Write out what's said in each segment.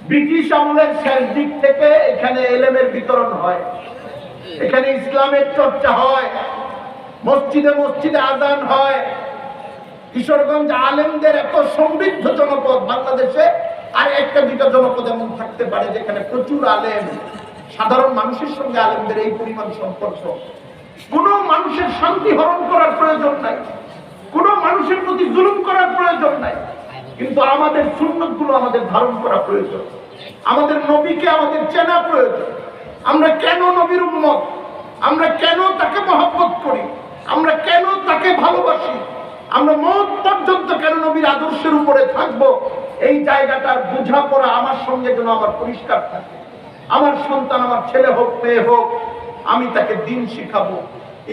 British আমলের শেষ দিক থেকে এখানে এলেমের বিতরণ হয়, এখানে ইসলামের চর্চা হয়, মসজিদে মসজিদে আযান হয়। কিশোরগঞ্জ আলেমদের এত সমৃদ্ধ জনপদ বাংলাদেশে আর একটা দুইটা জনপদ এমন থাকতে পারে যেখানে প্রচুর আলেম, সাধারণ মানুষের সঙ্গে আলেমদের এই পরিমাণ সম্পর্ক। কোনো মানুষের শান্তি হরণ করার প্রয়োজন নাই, কোনো মানুষের প্রতি জুলুম করার প্রয়োজন নাই, কিন্তু আমাদের সুন্নতগুলো আমাদের ধারণ করা প্রয়োজন, আমাদের নবীকে আমাদের চেনা প্রয়োজন। আমরা কেন নবীর উম্মত, আমরা কেন তাকে মহব্বত করি, আমরা কেন তাকে ভালোবাসি, আমরা মওত পর্যন্ত কেন নবীর আদর্শের উপরে থাকবো, এই জায়গাটার বোঝাপড়া আমার সঙ্গে যেন আমার পরিষ্কার থাকে। আমার সন্তান, আমার ছেলে হোক মেয়ে হোক, আমি তাকে দিন শিখাবো।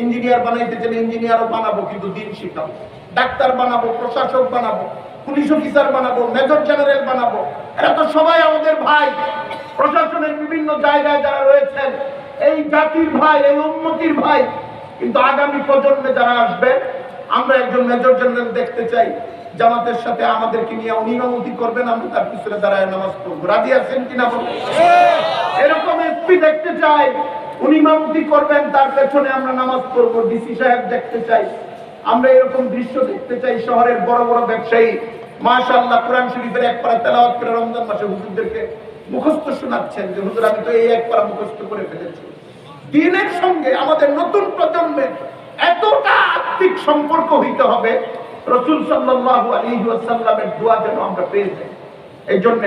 ইঞ্জিনিয়ার বানাইতে চাইলে ইঞ্জিনিয়ারও বানাবো, কিন্তু দিন শিখাবো। ডাক্তার বানাবো, প্রশাসক বানাবো, পুলিশ অফিসার বানাবো, মেজর জেনারেল বানাবো। এরা তো সবাই আমাদের ভাই। প্রশাসনের বিভিন্ন জায়গায় যারা রয়েছেন এই জাতির ভাই, এই উম্মতির ভাই। কিন্তু আগামী প্রজন্মে যারা আসবে, আমরা একজন মেজর জেনারেল দেখতে চাই, জামাতের সাথে আমাদেরকে নিয়ে উনি ইমামতি করবেন, আমরা তার পিছনে দাঁড়ায় নামাজ পড়বো। রাজি আছেন কিনা বলুন? এরকম এসপি দেখতে চাই, উনি ইমামতি করবেন, তার পেছনে আমরা নামাজ পড়বো। ডিসি সাহেব দেখতে চাই, আমরা এরকম দৃশ্য দেখতে চাই। শহরের বড় বড় ব্যবসায়ী মাশাআল্লাহ কোরআন শরীফের এক পারা তেলাওয়াত করে রমজান মাসে হুজুরদেরকে মুখস্থ শোনাচ্ছেন যে হুজুর আমি তো এই এক পারা মুখস্থ করে ফেলেছি। দ্বীনের সঙ্গে আমাদের নতুন প্রজন্মের এতটা আত্মিক সম্পর্ক হইতে হবে, রাসূল সাল্লাল্লাহু আলাইহি ওয়াসাল্লামের দোয়া যেন আমরা পেয়ে যাই। এই জন্য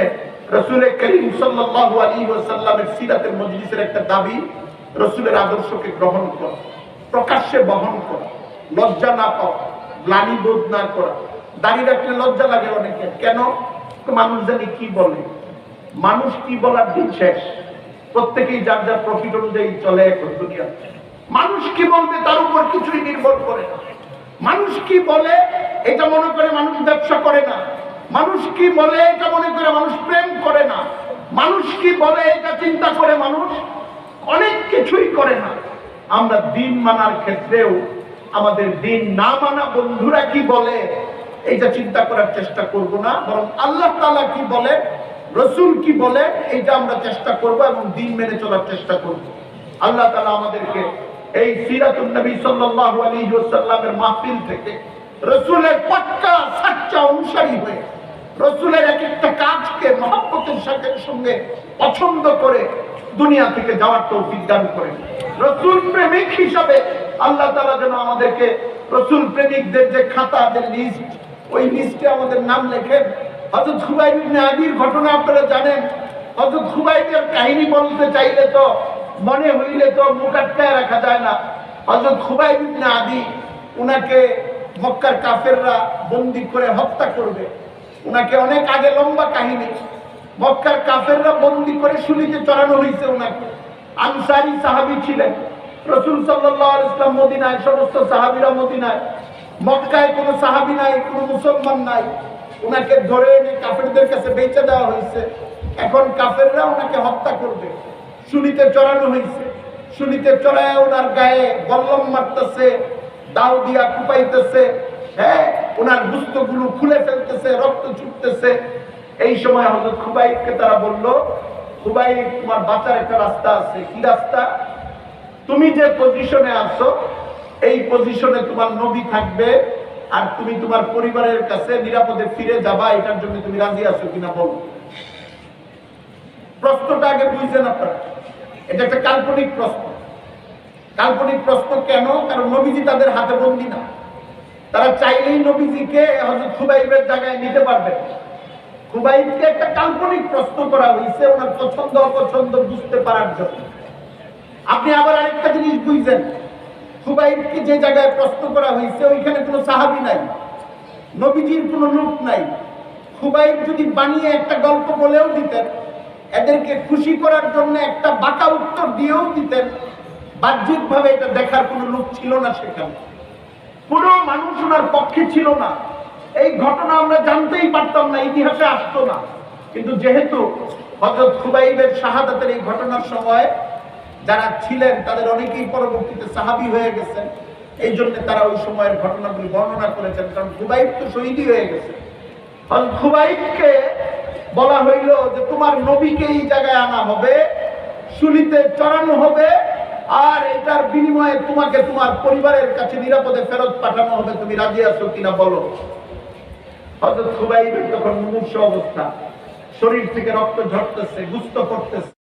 রাসূল করিম সাল্লাল্লাহু আলাইহি ওয়াসাল্লামের সিরাতের মজলিসের একটা দাবি, রাসূলের আদর্শকে গ্রহণ করা, প্রকাশ্যে বহন করা, লজ্জা না পাওয়া, গ্লানি বোধ না করা। দাঁড়িয়ে রাখলে লজ্জা লাগে অনেকের, কেন? মানুষ জানি কি বলে, মানুষ কি বলার দিন শেষ। প্রত্যেকেই যার যার প্রফিট অনুযায়ী চলে এখন দুনিয়া। মানুষ কি বলবে তার উপর কিছুই নির্ভর করে না। মানুষ কি বলে এটা মনে করে মানুষ ব্যবসা করে না। মানুষ কি বলে এটা মনে করে মানুষ প্রেম করে না। মানুষ কি বলে এটা চিন্তা করে মানুষ অনেক কিছুই করে না। আমরা দিন মানার ক্ষেত্রেও আমাদের দিন না মানা বন্ধুরা কি বলে এইটা চিন্তা করার চেষ্টা করব না, বরং আল্লাহ তাআলা কি বলে, রাসূল কি বলে, এইটা আমরা চেষ্টা করব এবং দিন মেনে চলার চেষ্টা করব। আল্লাহ তাআলা আমাদেরকে এই সিরাতুন নবী সাল্লাল্লাহু আলাইহি ওয়াসাল্লামের মাহফিল থেকে রাসূলের পাক্কা সাচ্চা অনুসারী হয়ে রাসূলের এক একটা কাজকে মহব্বতের সঙ্গে পছন্দ করে দুনিয়া থেকে যাওয়ার তৌফিক দান করেন। রাসূল প্রেমিক হিসাবে আল্লাহ তাআলা যেন আমাদেরকে রাসূল প্রেমিকদের যে খাতা, যে লিস্ট, ওই লিস্টে আমাদের নাম লেখেন। হযরত খুবাইব ইবনে আদির ঘটনা আপনারা জানেন। হযরত খুবাইবের কাহিনী বলতে চাইলে তো, মনে হইলে তো মুখ আটকায় রাখা যায় না। হযরত খুবাইব ইবনে আদি, উনাকে মক্কার কাফেররা বন্দী করে হত্যা করবে। উনাকে অনেক আগে, লম্বা কাহিনী, মক্কার কাফেররা বন্দী করে শুলিতে চড়ানো হয়েছে উনাকে। আনসারী সাহাবী ছিলেন। রাসূল সাল্লাল্লাহু আলাইহি ওয়াসাল্লাম মদিনায়, সমস্ত সাহাবীরা মদিনায়, মক্কায় কোনো সাহাবী নাই, কোনো মুসলমান নাই। উনাকে ধরে এনে কাফেরদের কাছে বেচে দেওয়া হয়েছে। এখন কাফেররা উনাকে হত্যা করবে, শুলিতে চড়ানো হয়েছে। শুলিতে চড়ায় ওনার গায়ে বল্লম মারতেছে, দাও দিয়া কুপাইতেছে, হ্যাঁ, ওনার গুস্তগুলো খুলে ফেলতেছে, রক্ত ছুটতেছে। এই সময় হযরত খুবাইবকে তারা বলল, খুবাইব তোমার বাঁচার একটা রাস্তা আছে। কি রাস্তা? তুমি যে পজিশনে আছো এই পজিশনে তোমার নবী থাকবে, আর তুমি তোমার পরিবারের কাছে নিরাপদে ফিরে যাবা। এটার জন্য তুমি রাজি আছো কিনা বলো। প্রশ্নটা আগে বুঝছেন আপনারা? এটা একটা কাল্পনিক প্রশ্ন। কাল্পনিক প্রশ্ন কেন? কারণ নবীজি তাদের হাতে বন্দী না। তারা চাইলেই নবীজিকে হযরত খুবাইবের জায়গায় নিতে পারবে। খুবাইবকে একটা কাল্পনিক প্রশ্ন করা হয়েছে ওনার পছন্দ অপছন্দ বুঝতে পারার জন্য। আপনি আবার আরেকটা জিনিস বুঝছেন, খুবাইবকে যে জায়গায় প্রশ্ন করা হয়েছে ওইখানে কোনো সাহাবী নাই, নবীজির কোনো লোক নাই। খুবাইব যদি বানিয়ে একটা গল্প বলেও দিতেন, এদেরকে খুশি করার জন্য একটা বাঁকা উত্তর দিয়েও দিতেন, বাহ্যিকভাবে এটা দেখার কোনো লোক ছিল না সেখানে। কোনো মানুষ ওনার পক্ষে ছিল না। এই ঘটনা আমরা জানতেই পারতাম না, ইতিহাসে আসতো না। কিন্তু যেহেতু হযরত খুবাইবের শাহাদাতের এই ঘটনার সময় যারা ছিলেন তাদের অনেকেই পরবর্তীতে সাহাবী হয়ে গেছেন, এই জন্য তারা ওই সময়ের ঘটনাগুলি বর্ণনা করেছেন। কারণ খুবাইব তো শহীদই হয়ে গেছে। খুবাইবকে বলা হইল যে তোমার নবীকে এই জায়গায় আনা হবে, শুলিতে চড়ানো হবে, আর এটার বিনিময়ে তোমাকে তোমার পরিবারের কাছে নিরাপদে ফেরত পাঠানো হবে, তুমি রাজি আছো কিনা বলো। হযরত খুবাইব তখন মুমূর্ষু অবস্থা, শরীর থেকে রক্ত ঝরতেছে, গুস্ত পড়তেছে।